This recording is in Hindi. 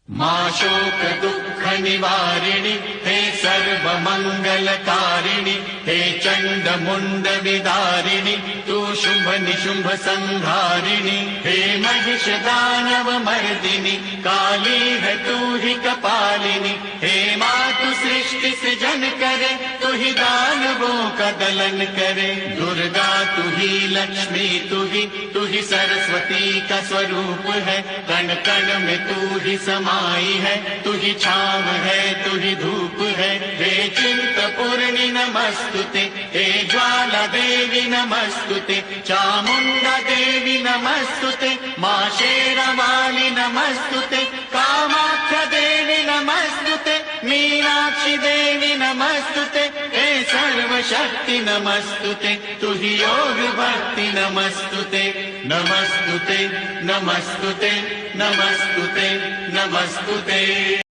माँ शोक दुःख निवारिणि हे सर्वमङ्गलकारिणि हे चण्ड मुण्ड विदारिणि तू शुभ निशुम्भ संहारिणि हे महिष दानव मर्दिनि काली है तू ही कपालिनी हे माँ तू सृष्टि सृजन करे तू ही दानवों का दलन करे दुर्गा तू ही लक्ष्मी तू ही सरस्वती का स्वरूप है कण कण में तू ही समाई है तू ही छाव है तू ही धूप है हे चिंतपूर्णि नमस्तुते हे ज्वाला देवी नमस्तुते चामुंडा देवी नमस्तुते माँ शेरावाली नमस्तुते कामाख्या देवी नमस्तुते मीनाक्षी देवी नमस्तुते हे सर्वशक्ति नमस्तुते तू ही योग भक्ति नमस्तुते नमस्तुते नमस्तुते नमस्तुते नमस्तुते।